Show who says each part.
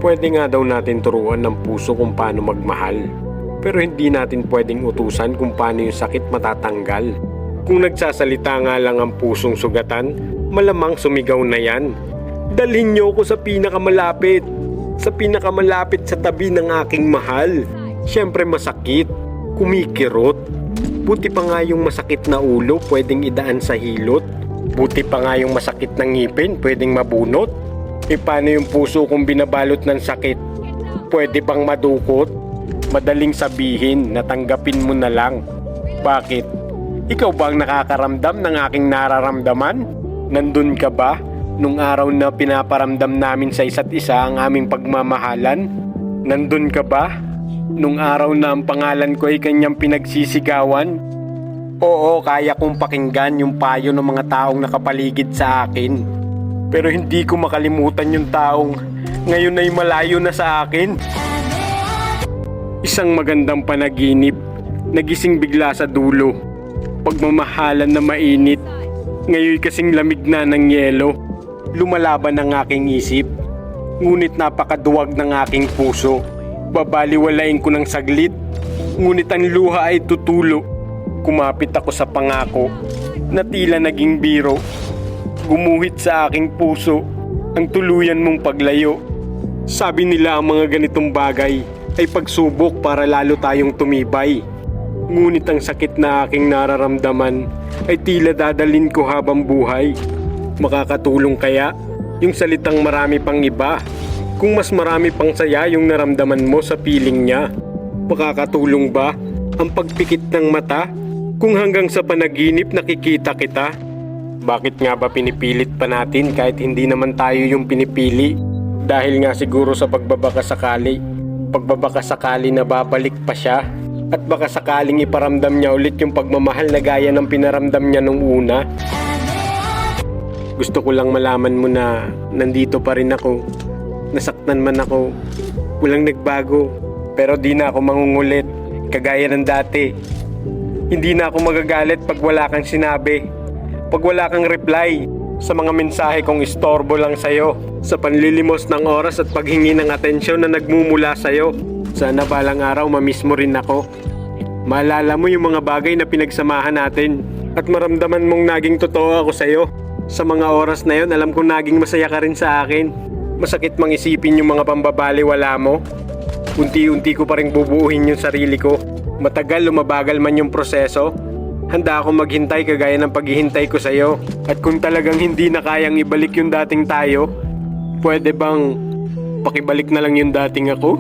Speaker 1: Pwede nga daw natin turuan ng puso kung paano magmahal. Pero hindi natin pwedeng utusan kung paano yung sakit matatanggal. Kung nagsasalita nga lang ang pusong sugatan, malamang sumigaw na yan. Dalhin niyo ko sa pinakamalapit. Sa pinakamalapit sa tabi ng aking mahal. Siyempre masakit, kumikirot. Buti pa nga yung masakit na ulo pwedeng idaan sa hilot. Buti pa nga yung masakit ng ngipin pwedeng mabunot. E paano yung puso kung binabalot ng sakit? Pwede bang madukot? Madaling sabihin, natanggapin mo na lang. Bakit? Ikaw ba ang nakakaramdam ng aking nararamdaman? Nandun ka ba? Nung araw na pinaparamdam namin sa isa't isa ang aming pagmamahalan? Nandun ka ba? Nung araw na ang pangalan ko ay kanyang pinagsisigawan? Oo, kaya kong pakinggan yung payo ng mga taong nakapaligid sa akin. Pero hindi ko makalimutan yung taong ngayon ay malayo na sa akin. Isang magandang panaginip, nagising bigla sa dulo. Pagmamahalan na mainit, ngayon kasing lamig na ng yelo. Lumalaban ang aking isip, ngunit napakaduwag ng aking puso. Babaliwalain ko ng saglit, ngunit ang luha ay tutulo. Kumapit ako sa pangako, na tila naging biro. Gumuhit sa aking puso ang tuluyan mong paglayo. Sabi nila ang mga ganitong bagay ay pagsubok para lalo tayong tumibay. Ngunit ang sakit na aking nararamdaman ay tila dadalin ko habang buhay. Makakatulong kaya yung salitang marami pang iba? Kung mas marami pang saya yung naramdaman mo sa piling niya? Makakatulong ba ang pagpikit ng mata kung hanggang sa panaginip nakikita kita? Bakit nga ba pinipilit pa natin kahit hindi naman tayo yung pinipili? Dahil nga siguro sa pagbabaka sakali. Pagbabaka sakali na babalik pa siya. At baka sakaling iparamdam niya ulit yung pagmamahal na gaya ng pinaramdam niya nung una. Gusto ko lang malaman mo na nandito pa rin ako. Nasaktan man ako. Walang nagbago. Pero di na ako mangungulit. Kagaya ng dati. Hindi na ako magagalit pag wala kang sinabi. Pag wala kang reply sa mga mensahe kong istorbo lang sa'yo, sa panlilimos ng oras at paghingi ng atensyon na nagmumula sa'yo. Sana balang araw mamiss mo rin ako. Maalala mo yung mga bagay na pinagsamahan natin at maramdaman mong naging totoo ako sa'yo. Sa mga oras na yon, alam kong naging masaya ka rin sa akin. Masakit mang isipin yung mga pambabaliwala mo. Unti-unti ko pa rin bubuuhin yung sarili ko. Matagal lumabagal man yung proseso, handa ako maghintay kagaya ng paghihintay ko sa'yo. At kung talagang hindi na kayang ibalik yung dating tayo, pwede bang pakibalik na lang yung dating ako?